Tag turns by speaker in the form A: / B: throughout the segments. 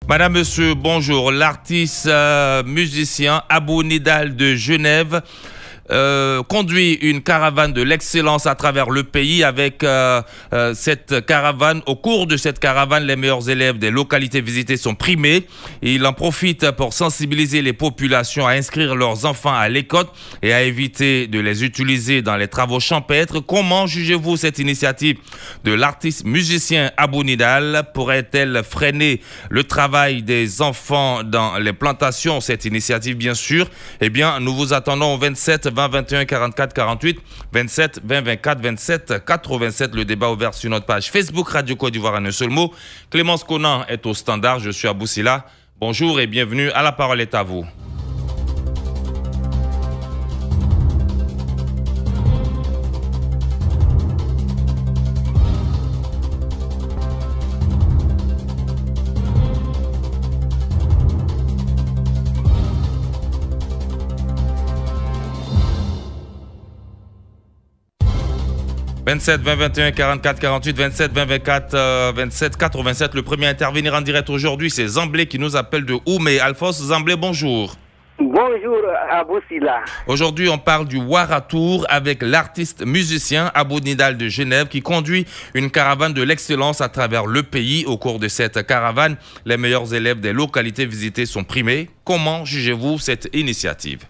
A: Madame, monsieur, bonjour. L'artiste musicien Abou Nidal de Genève conduit une caravane de l'excellence à travers le pays. Avec cette caravane, au cours de cette caravane, les meilleurs élèves des localités visitées sont primés. Il en profite pour sensibiliser les populations à inscrire leurs enfants à l'école et à éviter de les utiliser dans les travaux champêtres. Comment jugez-vous cette initiative de l'artiste musicien Abou Nidal? Pourrait-elle freiner le travail des enfants dans les plantations? Cette initiative, bien sûr. Eh bien, nous vous attendons au 27 20 21 44 48, 27 20 24 27 87. Le débat ouvert sur notre page Facebook Radio Côte d'Ivoire en un seul mot. Clémence Conan est au standard. Je suis Abou Sila. Bonjour et bienvenue. À la parole est à vous. 27 20 21 44 48, 27 20 24 27 87. Le premier à intervenir en direct aujourd'hui, c'est Zamblé qui nous appelle de Oumé. Alphonse Zamblé, bonjour.
B: Bonjour Abou Sila.
A: Aujourd'hui, on parle du Waratour avec l'artiste musicien Abou Nidal de Genève qui conduit une caravane de l'excellence à travers le pays. Au cours de cette caravane, les meilleurs élèves des localités visitées sont primés. Comment jugez-vous cette initiative?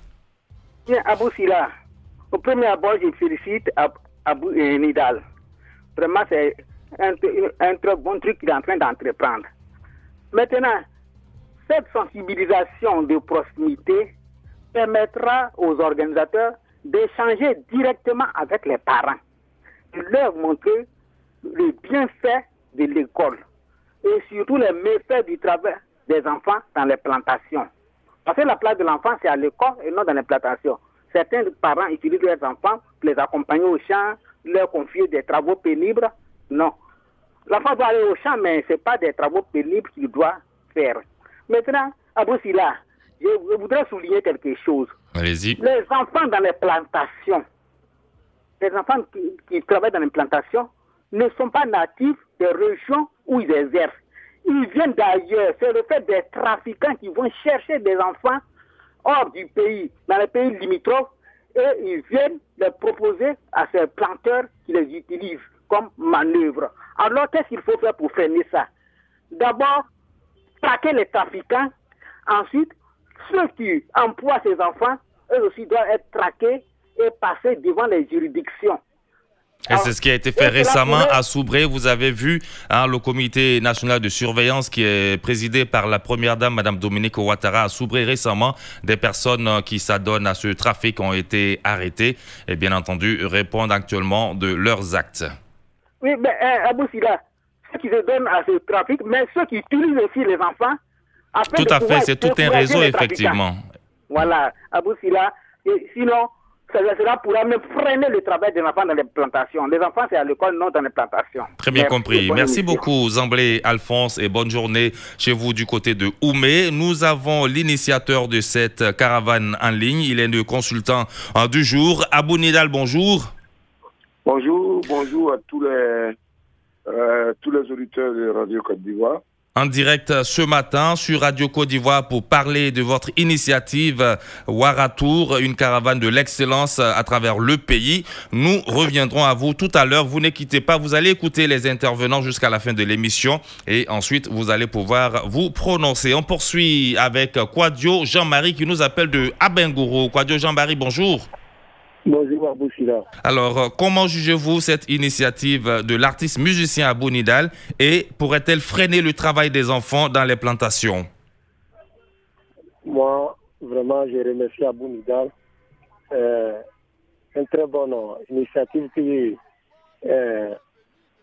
B: Bien, Abou Sila, au premier abord, je félicite Abou Nidal. Vraiment, c'est un très bon truc qu'il est en train d'entreprendre. Maintenant, cette sensibilisation de proximité permettra aux organisateurs d'échanger directement avec les parents, de leur montrer le bienfait de l'école et surtout les méfaits du travail des enfants dans les plantations. Parce que la place de l'enfant, c'est à l'école et non dans les plantations. Certains parents utilisent leurs enfants pour les accompagner au champ, leur confier des travaux pénibles. Non. L'enfant doit aller au champ, mais ce n'est pas des travaux pénibles qu'il doit faire. Maintenant, Abou Sila, je voudrais souligner quelque chose.
A: Allez-y.
B: Les enfants dans les plantations, les enfants qui travaillent dans les plantations ne sont pas natifs des régions où ils exercent. Ils viennent d'ailleurs. C'est le fait des trafiquants qui vont chercher des enfants hors du pays, dans les pays limitrophes, et ils viennent les proposer à ces planteurs qui les utilisent comme manœuvre. Alors, qu'est-ce qu'il faut faire pour freiner ça? D'abord, traquer les trafiquants. Ensuite, ceux qui emploient ces enfants, eux aussi doivent être traqués et passer devant les juridictions.
A: Et c'est ce qui a été fait récemment à Soubré. Vous avez vu le comité national de surveillance qui est présidé par la première dame, Mme Dominique Ouattara, à Soubré récemment. Des personnes qui s'adonnent à ce trafic ont été arrêtées et bien entendu répondent actuellement de leurs actes.
B: Oui, mais Abou Sila, ceux qui se donnent à ce trafic, mais ceux qui utilisent aussi les enfants.
A: Tout à fait, c'est tout un réseau effectivement.
B: Voilà, Abou Sila. Sinon, cela pourra même freiner le travail des enfants dans les plantations. Les enfants, c'est à l'école, non dans les plantations.
A: Très bien compris. Merci beaucoup, Zamblé Alphonse, et bonne journée chez vous du côté de Oumé. Nous avons l'initiateur de cette caravane en ligne. Il est le consultant du jour. Abou Nidal, bonjour.
C: Bonjour à tous les auditeurs de Radio Côte d'Ivoire.
A: En direct ce matin sur Radio Côte d'Ivoire pour parler de votre initiative Waratour, une caravane de l'excellence à travers le pays. Nous reviendrons à vous tout à l'heure. Vous ne quittez pas, vous allez écouter les intervenants jusqu'à la fin de l'émission et ensuite vous allez pouvoir vous prononcer. On poursuit avec Kouadio Jean-Marie qui nous appelle de Abengourou. Kouadio Jean-Marie, bonjour.
C: Bonjour Abou Sila.
A: Alors, comment jugez-vous cette initiative de l'artiste musicien Abou Nidal et pourrait-elle freiner le travail des enfants dans les plantations?
C: Moi, vraiment, je remercie Abou Nidal. Une très bonne initiative que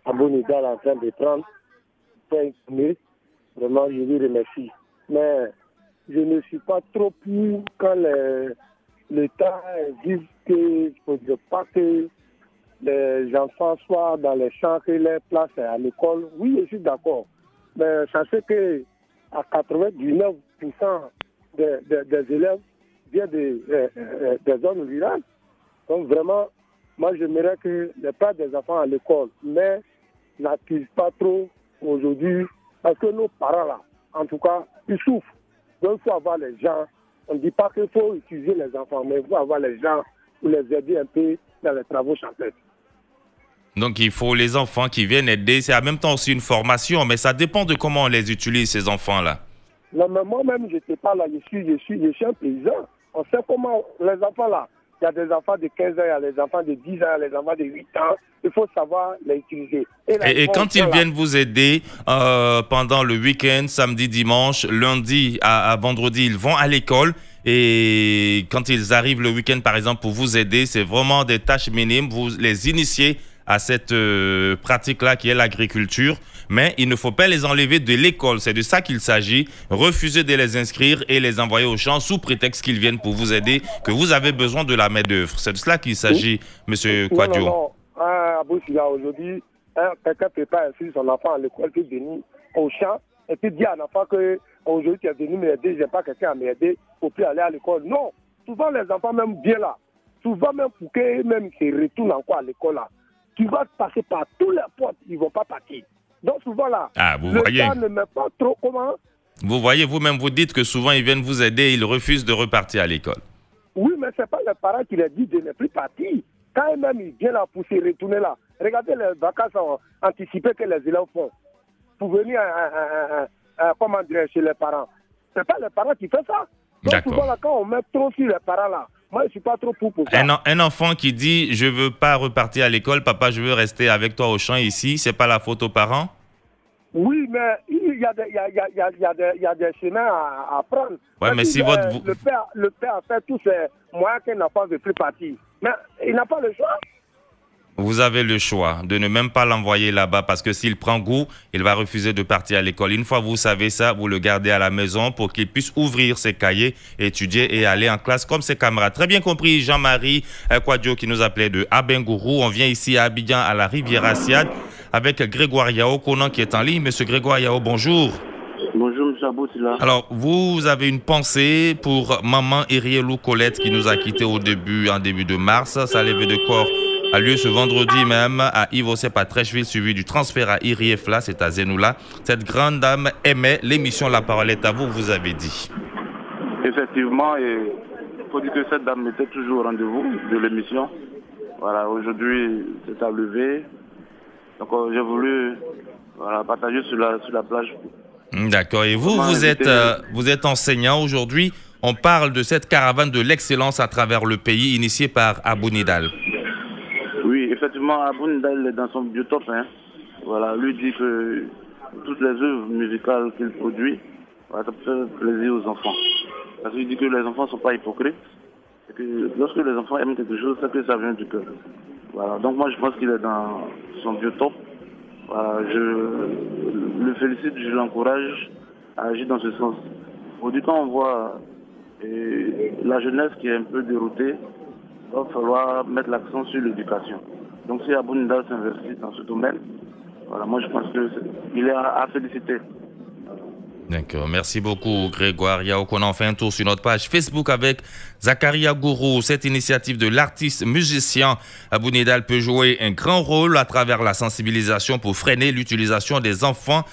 C: Abou Nidal est en train de prendre. Vraiment, je lui remercie. Mais je ne suis pas trop pour quand l'État dit qu'il ne faut pas que les enfants soient dans les champs, que les places à l'école. Oui, je suis d'accord. Mais sachez que à 99% des élèves viennent des zones rurales. Donc vraiment, moi j'aimerais que les pères des enfants à l'école, mais n'accusent pas trop aujourd'hui, parce que nos parents là, en tout cas, ils souffrent. Donc, il faut avoir les gens. On ne dit pas qu'il faut utiliser les enfants, mais il faut avoir les gens pour les aider un peu dans les travaux champêtres.
A: Donc, il faut les enfants qui viennent aider. C'est en même temps aussi une formation, mais ça dépend de comment on les utilise, ces enfants-là.
C: Non, mais moi-même, je n'étais pas là. Je suis un paysan. On sait comment les enfants là. Il y a des enfants de 15 ans, il y a des enfants de 10 ans, il y a des enfants de 8 ans. Il faut savoir les utiliser.
A: Et quand ils viennent vous aider pendant le week-end, samedi, dimanche, lundi à vendredi, ils vont à l'école. Et quand ils arrivent le week-end, par exemple, pour vous aider, c'est vraiment des tâches minimes. Vous les initiez à cette pratique-là qui est l'agriculture. Mais il ne faut pas les enlever de l'école. C'est de ça qu'il s'agit. Refuser de les inscrire et les envoyer au champ sous prétexte qu'ils viennent pour vous aider, que vous avez besoin de la main-d'œuvre. C'est de cela qu'il s'agit, M. Kouadio.
C: Non. Aujourd'hui, quelqu'un ne peut pas inscrire son enfant à l'école, puis venir au champ et puis dire à l'enfant que aujourd'hui tu es venu m'aider, je n'ai pas quelqu'un à m'aider pour plus aller à l'école. Non. Souvent, les enfants même viennent là. Souvent, même pour qu'eux-mêmes se retournent encore à l'école là. Tu vas passer par tous les portes, ils ne vont pas partir. Donc souvent là, l'État ne met pas trop comment.
A: Vous voyez, vous-même, vous dites que souvent ils viennent vous aider, ils refusent de repartir à l'école.
C: Oui, mais ce n'est pas les parents qui leur disent de ne plus partir. Quand eux-mêmes ils viennent là pour se retourner là, regardez les vacances anticipées que les élèves font pour venir chez les parents. Ce n'est pas les parents qui font ça. Donc souvent là, quand on met trop sur les parents là, moi je ne suis pas trop pour ça.
A: Un enfant qui dit « je ne veux pas repartir à l'école, papa, je veux rester avec toi au champ ici », ce n'est pas la faute aux parents?
C: Oui, mais il y a des chemins à prendre.
A: Ouais, mais si
C: le père a fait tous ces moyens qu'un enfant ne veut plus partir. Mais il n'a pas le choix.
A: Vous avez le choix de ne même pas l'envoyer là-bas parce que s'il prend goût, il va refuser de partir à l'école. Une fois vous savez ça, vous le gardez à la maison pour qu'il puisse ouvrir ses cahiers, étudier et aller en classe comme ses camarades. Très bien compris, Jean-Marie Kouadio qui nous appelait de Abengourou. On vient ici à Abidjan à la Riviera Siad avec Grégoire Yao Konan qui est en ligne. Monsieur Grégoire Yao, bonjour.
D: Bonjour, M. Abousila.
A: Alors, vous avez une pensée pour maman Irielou Colette qui nous a quittés en début de mars. Sa levée de corps a lieu ce vendredi même à Yves-Osep à Trècheville, suivi du transfert à Iriefla, c'est à Zenoula. Cette grande dame aimait l'émission La Parole est à vous, vous avez dit.
D: Effectivement, il faut dire que cette dame était toujours au rendez-vous de l'émission. Voilà, aujourd'hui, c'est à lever. Donc, j'ai voulu partager sur la plage.
A: D'accord. Et vous êtes enseignant aujourd'hui. On parle de cette caravane de l'excellence à travers le pays initiée par Abou Nidal.
D: Oui, effectivement, Abou Nidal est dans son biotope. Voilà, lui dit que toutes les œuvres musicales qu'il produit, ça peut faire plaisir aux enfants. Parce qu'il dit que les enfants ne sont pas hypocrites. Et que lorsque les enfants aiment quelque chose, c'est que ça vient du cœur. Voilà, donc moi je pense qu'il est dans son biotope. Voilà, je le félicite, je l'encourage à agir dans ce sens. Aujourd'hui, quand on voit la jeunesse qui est un peu déroutée, il va falloir mettre l'accent sur l'éducation. Donc si Abou Nidal s'investit dans ce domaine, voilà, moi je pense qu'il est à féliciter.
A: D'accord, merci beaucoup Grégoire Yao. On fait un tour sur notre page Facebook avec Zakaria Gourou. Cette initiative de l'artiste musicien Abou Nidal peut jouer un grand rôle à travers la sensibilisation pour freiner l'utilisation des enfants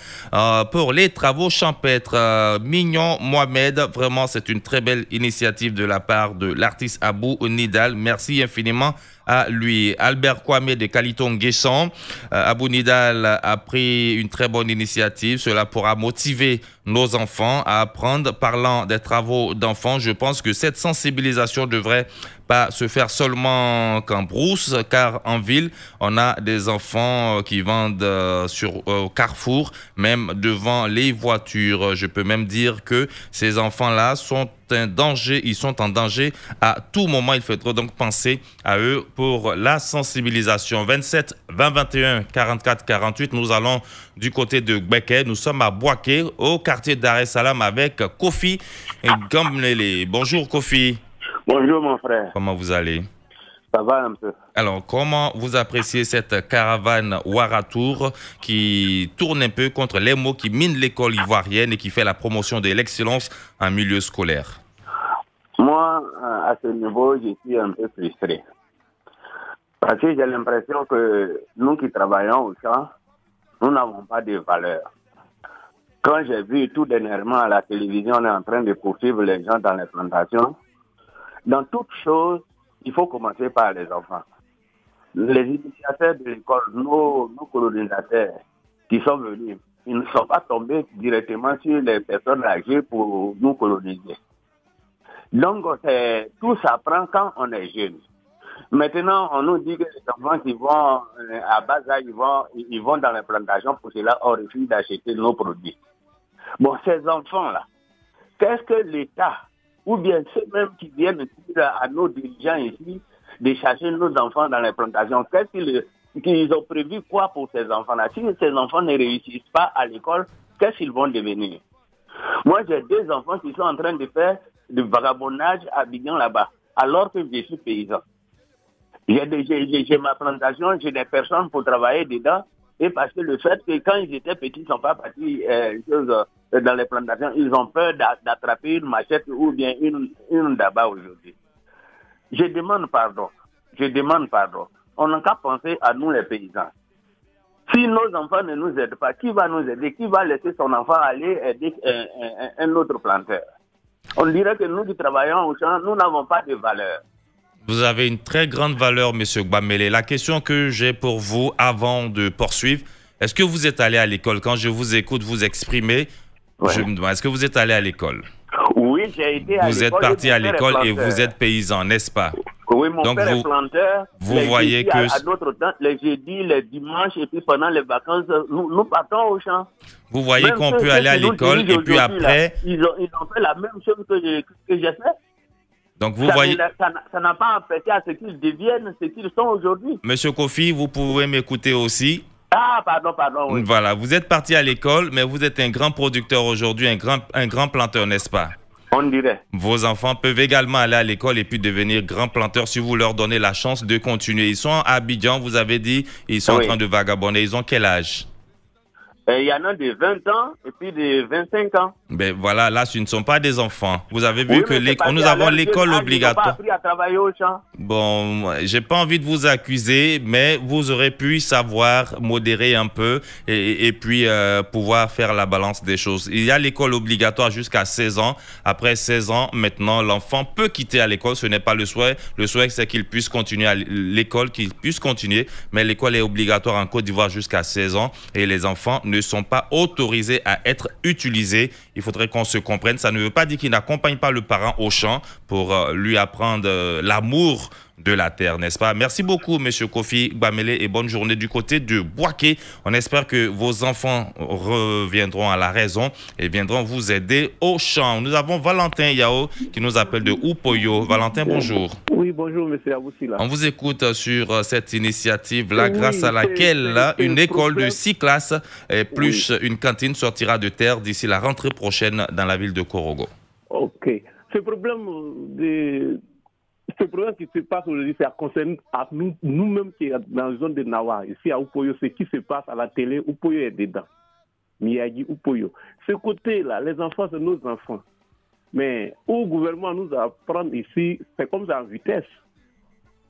A: pour les travaux champêtres. Mignon Mohamed, vraiment c'est une très belle initiative de la part de l'artiste Abou Nidal. Merci infiniment à lui. Albert Kwame de Kaliton-Guesson. Abou Nidal a pris une très bonne initiative. Cela pourra motiver nos enfants à apprendre. Parlant des travaux d'enfants, je pense que cette sensibilisation devrait pas se faire seulement qu'en brousse, car en ville, on a des enfants qui vendent au Carrefour, même devant les voitures. Je peux même dire que ces enfants-là sont un danger, ils sont en danger à tout moment. Il faudra donc penser à eux pour la sensibilisation. 27 20 21 44 48, nous allons du côté de Gbeke. Nous sommes à Boaké, au quartier d'Arrêt Salam avec Kofi Gamlele. Bonjour Kofi.
E: Bonjour mon frère.
A: Comment vous allez?
E: Ça va un peu.
A: Alors, comment vous appréciez cette caravane Ouaratour qui tourne un peu contre les mots qui minent l'école ivoirienne et qui fait la promotion de l'excellence en milieu scolaire?
E: Moi, à ce niveau, je suis un peu frustré. Parce que j'ai l'impression que nous qui travaillons au champ, nous n'avons pas de valeur. Quand j'ai vu tout dernièrement à la télévision, on est en train de poursuivre les gens dans les plantations. Dans toute chose, il faut commencer par les enfants. Les initiateurs de l'école, nos colonisateurs qui sont venus, ils ne sont pas tombés directement sur les personnes âgées pour nous coloniser. Donc, tout s'apprend quand on est jeune. Maintenant, on nous dit que les enfants qui vont à bas âge, ils vont dans les plantations, pour cela, on refuse d'acheter nos produits. Bon, ces enfants-là, qu'est-ce que l'État, ou bien ceux-mêmes qui viennent dire à nos dirigeants ici, de chercher nos enfants dans les plantations, qu'est-ce qu'ils ont prévu quoi pour ces enfants-là? Si ces enfants ne réussissent pas à l'école, qu'est-ce qu'ils vont devenir? Moi, j'ai 2 enfants qui sont en train de faire du vagabondage à Abidjan là-bas, alors que je suis paysan. J'ai ma plantation, j'ai des personnes pour travailler dedans, et parce que le fait que quand ils étaient petits, ils ne sont pas partis dans les plantations, ils ont peur d'attraper une machette ou bien une daba aujourd'hui. Je demande pardon. On n'a qu'à penser à nous les paysans. Si nos enfants ne nous aident pas, qui va nous aider? Qui va laisser son enfant aller aider un autre planteur? On dirait que nous qui travaillons au champ, nous n'avons pas de valeur.
A: Vous avez une très grande valeur, M. Gbamele. La question que j'ai pour vous avant de poursuivre, est-ce que vous êtes allé à l'école? Quand je vous écoute vous exprimer, je me demande, est-ce que vous êtes allé à l'école?
E: Oui, j'ai été à l'école.
A: Vous êtes parti à l'école et vous êtes paysan, n'est-ce pas?
E: Oui, mon père est planteur.
A: Vous voyez que...
E: À d'autres temps, les jeudis, les dimanches, et puis pendant les vacances, nous partons au champ.
A: Vous voyez qu'on peut aller à l'école et puis après...
E: Là, ils ont fait la même chose que j'ai fait.
A: Donc vous voyez...
E: Ça n'a pas empêché à ce qu'ils deviennent ce qu'ils sont aujourd'hui.
A: Monsieur Kofi, vous pouvez m'écouter aussi.
E: Ah, pardon, oui.
A: Voilà, vous êtes parti à l'école, mais vous êtes un grand producteur aujourd'hui, un grand planteur, n'est-ce pas?
E: On dirait.
A: Vos enfants peuvent également aller à l'école et puis devenir grands planteurs si vous leur donnez la chance de continuer. Ils sont à Abidjan, vous avez dit, ils sont en train de vagabonder. Ils ont quel âge?
E: Il y en a de 20 ans et puis de 25 ans.
A: Ben voilà, là, ce ne sont pas des enfants. Vous avez vu que nous avons l'école obligatoire.
E: Ils n'ont pas appris à travailler au champ.
A: Bon, j'ai pas envie de vous accuser, mais vous aurez pu savoir modérer un peu et puis pouvoir faire la balance des choses. Il y a l'école obligatoire jusqu'à 16 ans. Après 16 ans, maintenant, l'enfant peut quitter à l'école. Ce n'est pas le souhait. Le souhait, c'est qu'il puisse continuer à l'école, qu'il puisse continuer. Mais l'école est obligatoire en Côte d'Ivoire jusqu'à 16 ans et les enfants ne sont pas autorisés à être utilisés. Il faudrait qu'on se comprenne. Ça ne veut pas dire qu'il n'accompagne pas le parent au champ pour lui apprendre l'amour de la terre, n'est-ce pas? Merci beaucoup, M. Kofi Gbamele, et bonne journée du côté de Boaké. On espère que vos enfants reviendront à la raison et viendront vous aider au champ. Nous avons Valentin Yao qui nous appelle de Upoyo. Valentin, bonjour.
F: Oui, bonjour, M. Abousila.
A: On vous écoute sur cette initiative-là, grâce à laquelle une école de 6 classes plus une cantine sortira de terre d'ici la rentrée prochaine dans la ville de Korogo.
F: OK. Ce problème qui se passe aujourd'hui, ça concerne à nous-mêmes qui sommes dans la zone de Nawa, ici à Upoyo, ce qui se passe à la télé, Upoyo est dedans. Miyagi, Upoyo. Ce côté-là, les enfants, c'est nos enfants. Mais au gouvernement nous apprend ici, c'est comme ça en vitesse.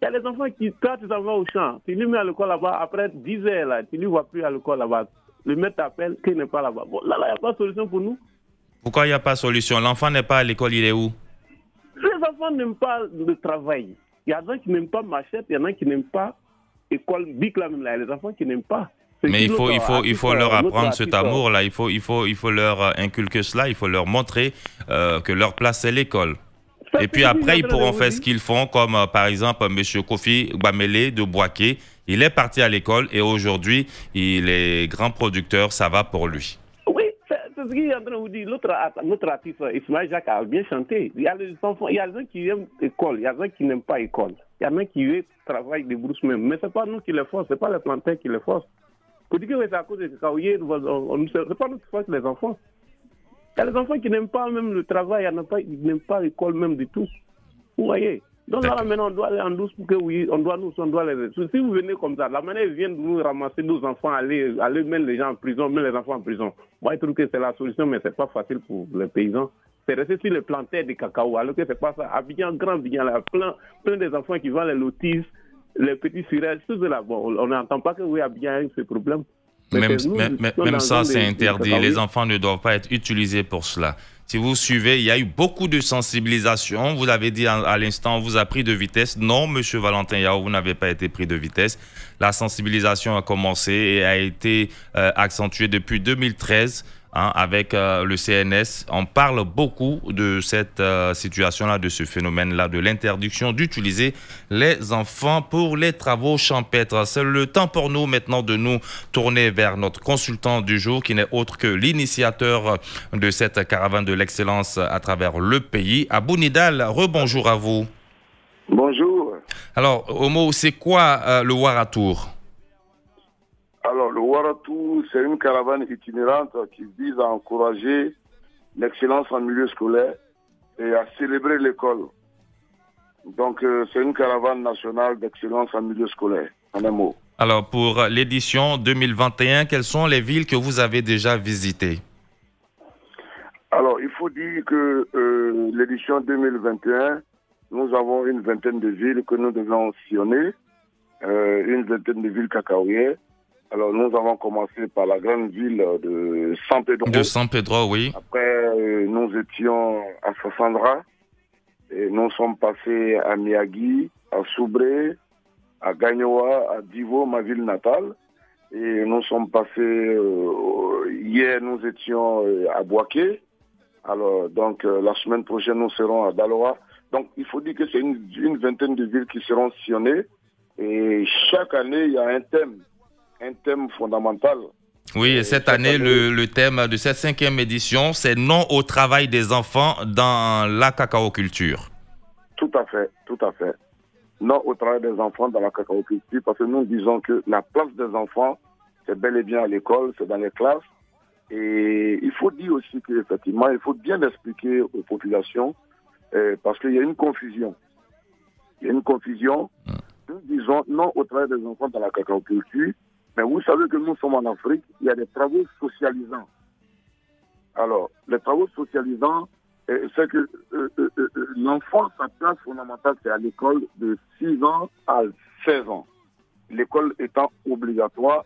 F: Il y a les enfants qui, quand tu s'en vas au champ, tu les mets à l'école là-bas, après 10 heures, là, tu ne les vois plus à l'école là-bas. Le maître t'appelle, qu'il n'est pas là-bas. Bon, là, il n'y a pas de solution pour nous.
A: Pourquoi il n'y a pas de solution? L'enfant n'est pas à l'école, il est où?
F: Les enfants n'aiment pas le travail. Il y a des gens qui n'aiment pas machette, il y en a qui n'aiment pas école bic là même là. Il y a des enfants qui n'aiment pas.
A: Mais il faut leur apprendre cet amour-là. Il faut leur inculquer cela. Il faut leur montrer que leur place, c'est l'école. Et puis après, ils pourront faire ce qu'ils font, comme par exemple M. Kofi Gbamele de Boaké. Il est parti à l'école et aujourd'hui, il est grand producteur. Ça va pour lui.
F: C'est ce qu'il est en train de vous dire. Notre artiste, Ismaël Jacques, a bien chanté. Il y a des enfants, il y a des gens qui aiment l'école, il y a des gens qui n'aiment pas l'école. Il y en a qui veulent travailler de brousse même. Mais ce n'est pas nous qui les forçons, ce n'est pas les planteurs qui les forcent. Pour dire que c'est à cause de Kakaouye, ce n'est pas nous qui forçons les enfants. Il y a des enfants qui n'aiment pas même le travail, ils n'aiment pas l'école même du tout. Vous voyez? Donc là, maintenant, on doit aller en douce pour que oui, on doit les aider. Si vous venez comme ça, la manière ils viennent de nous ramasser nos enfants, aller mettre les gens en prison, mettre les enfants en prison. Moi, je trouve que c'est la solution, mais ce n'est pas facile pour les paysans. C'est rester sur les plantaires de cacao, alors que ce n'est pas ça. Abidjan, grand Abidjan, là, plein des enfants qui vendent les lotis, les petits sirènes, tout cela. Bon, on n'entend pas que oui, Abidjan a ce problème.
A: Même ça, c'est interdit. Les enfants ne doivent pas être utilisés pour cela. Si vous suivez, il y a eu beaucoup de sensibilisation. Vous l'avez dit à l'instant, on vous a pris de vitesse. Non, Monsieur Valentin Yao, vous n'avez pas été pris de vitesse. La sensibilisation a commencé et a été accentuée depuis 2013. Avec le CNS, on parle beaucoup de cette situation-là, de ce phénomène-là, de l'interdiction d'utiliser les enfants pour les travaux champêtres. C'est le temps pour nous maintenant de nous tourner vers notre consultant du jour, qui n'est autre que l'initiateur de cette caravane de l'excellence à travers le pays. Abou Nidal, rebonjour à vous.
G: Bonjour.
A: Alors, Omo, c'est quoi le Waratour?
G: Alors, le Waratour, c'est une caravane itinérante qui vise à encourager l'excellence en milieu scolaire et à célébrer l'école. Donc, c'est une caravane nationale d'excellence en milieu scolaire, en un mot.
A: Alors, pour l'édition 2021, quelles sont les villes que vous avez déjà visitées?
G: Alors, il faut dire que l'édition 2021, nous avons une vingtaine de villes que nous devons sillonner, une vingtaine de villes cacaoyères. Alors, nous avons commencé par la grande ville de San Pedro.
A: De San Pedro, oui.
G: Après, nous étions à Sassandra. Et nous sommes passés à Miyagi, à Soubré, à Gagnoa, à Divo, ma ville natale. Et nous sommes passés, hier, nous étions à Boaké. Alors, donc, la semaine prochaine, nous serons à Daloa. Donc, il faut dire que c'est une vingtaine de villes qui seront sillonnées. Et chaque année, il y a un thème fondamental.
A: Oui, et cette année, le thème de cette 5e édition, c'est non au travail des enfants dans la cacaoculture.
G: Tout à fait, tout à fait. Non au travail des enfants dans la cacaoculture, parce que nous disons que la place des enfants, c'est bel et bien à l'école, c'est dans les classes. Et il faut dire aussi qu'effectivement, il faut bien expliquer aux populations, parce qu'il y a une confusion. Il y a une confusion. Nous disons non au travail des enfants dans la cacaoculture. Mais vous savez que nous sommes en Afrique, il y a des travaux socialisants. Alors, les travaux socialisants, c'est que l'enfant, sa place fondamentale, c'est à l'école de 6 ans à 16 ans. L'école étant obligatoire.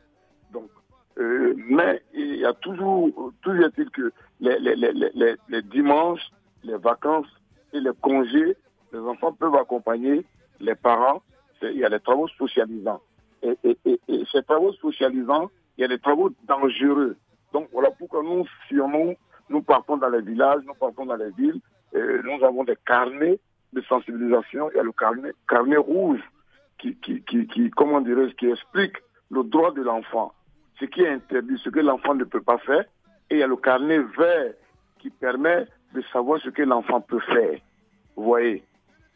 G: Donc, mais il y a toujours est-il que les dimanches, les vacances et les congés, les enfants peuvent accompagner les parents. Il y a les travaux socialisants. Et ces travaux socialisants, il y a des travaux dangereux. Donc voilà pourquoi nous partons dans les villages, nous partons dans les villes, nous avons des carnets de sensibilisation. Il y a le carnet rouge qui explique le droit de l'enfant, ce qui est interdit, ce que l'enfant ne peut pas faire. Et il y a le carnet vert qui permet de savoir ce que l'enfant peut faire. Vous voyez?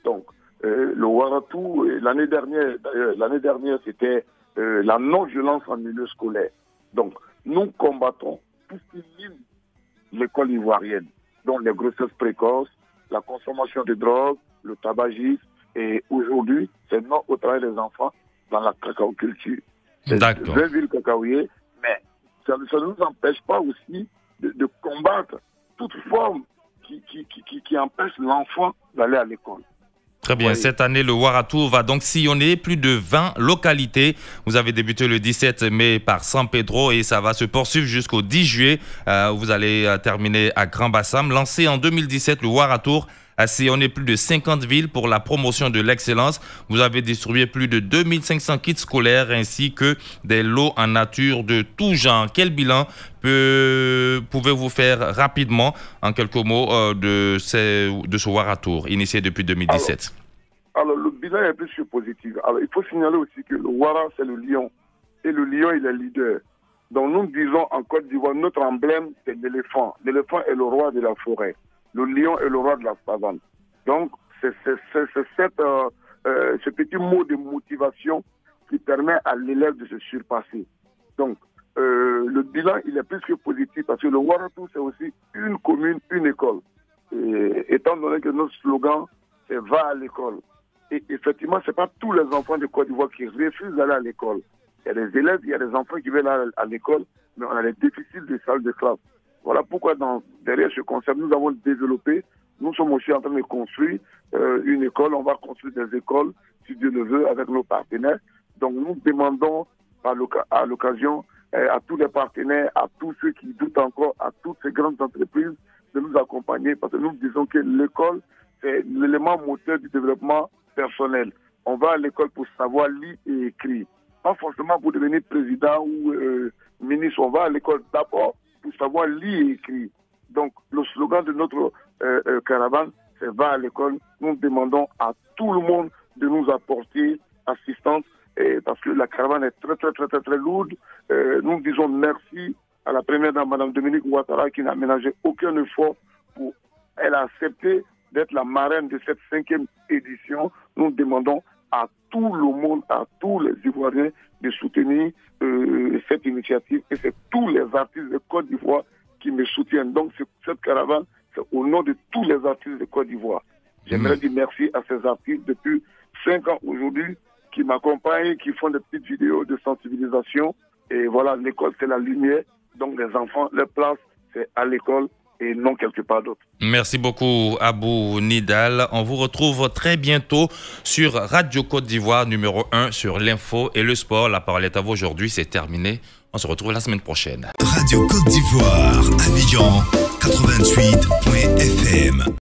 G: Donc, le Waratour, l'année dernière, c'était la non-violence en milieu scolaire. Donc, nous combattons tout ce qui mine l'école ivoirienne, dont les grossesses précoces, la consommation de drogue, le tabagisme, et aujourd'hui, c'est non au travail des enfants dans la cacaoculture. C'est 20 villes cacaoyères, mais ça ne nous empêche pas aussi de combattre toute forme qui empêche l'enfant d'aller à l'école.
A: Très bien. Oui. Cette année, le Waratour va donc sillonner plus de 20 localités. Vous avez débuté le 17 mai par San Pedro et ça va se poursuivre jusqu'au 10 juillet. Vous allez terminer à Grand Bassam. Lancé en 2017, le Waratour a sillonné plus de 50 villes pour la promotion de l'excellence. Vous avez distribué plus de 2500 kits scolaires ainsi que des lots en nature de tout genre. Quel bilan pouvez-vous faire rapidement, en quelques mots, de ce Waratour initié depuis 2017?
G: Alors, le bilan est plus que positif. Alors, il faut signaler aussi que le Wara, c'est le lion. Et le lion, il est leader. Donc, nous disons en Côte d'Ivoire, notre emblème, c'est l'éléphant. L'éléphant est le roi de la forêt. Le lion est le roi de la savane. Donc, c'est ce petit mot de motivation qui permet à l'élève de se surpasser. Donc, le bilan, il est plus que positif parce que le Waratour, c'est aussi une commune, une école. Et, étant donné que notre slogan, c'est « Va à l'école ». Et effectivement, ce n'est pas tous les enfants de Côte d'Ivoire qui refusent d'aller à l'école. Il y a des élèves, il y a des enfants qui veulent aller à l'école, mais on a des déficits de salles de classe. Voilà pourquoi derrière ce concept, nous avons développé, nous sommes aussi en train de construire une école, on va construire des écoles, si Dieu le veut, avec nos partenaires. Donc nous demandons à l'occasion à tous les partenaires, à tous ceux qui doutent encore, à toutes ces grandes entreprises de nous accompagner parce que nous disons que l'école, c'est l'élément moteur du développement personnel. On va à l'école pour savoir lire et écrire. Pas forcément pour devenir président ou ministre. On va à l'école d'abord pour savoir lire et écrire. Donc, le slogan de notre caravane, c'est « Va à l'école ». Nous demandons à tout le monde de nous apporter assistance parce que la caravane est très, très, très, très, très lourde. Nous disons merci à la première dame, Mme Dominique Ouattara, qui n'a ménagé aucun effort pour... Elle a accepté d'être la marraine de cette 5e édition. Nous demandons à tout le monde, à tous les Ivoiriens de soutenir cette initiative. Et c'est tous les artistes de Côte d'Ivoire qui me soutiennent. Donc cette caravane, c'est au nom de tous les artistes de Côte d'Ivoire. J'aimerais dire merci à ces artistes depuis 5 ans aujourd'hui qui m'accompagnent, qui font des petites vidéos de sensibilisation. Et voilà, l'école, c'est la lumière. Donc les enfants, leur place, c'est à l'école et non quelque part d'autre.
A: Merci beaucoup, Abou Nidal. On vous retrouve très bientôt sur Radio Côte d'Ivoire, numéro 1 sur l'info et le sport. La parole est à vous aujourd'hui, c'est terminé. On se retrouve la semaine prochaine.
H: Radio Côte d'Ivoire, Abidjan, 88.fm.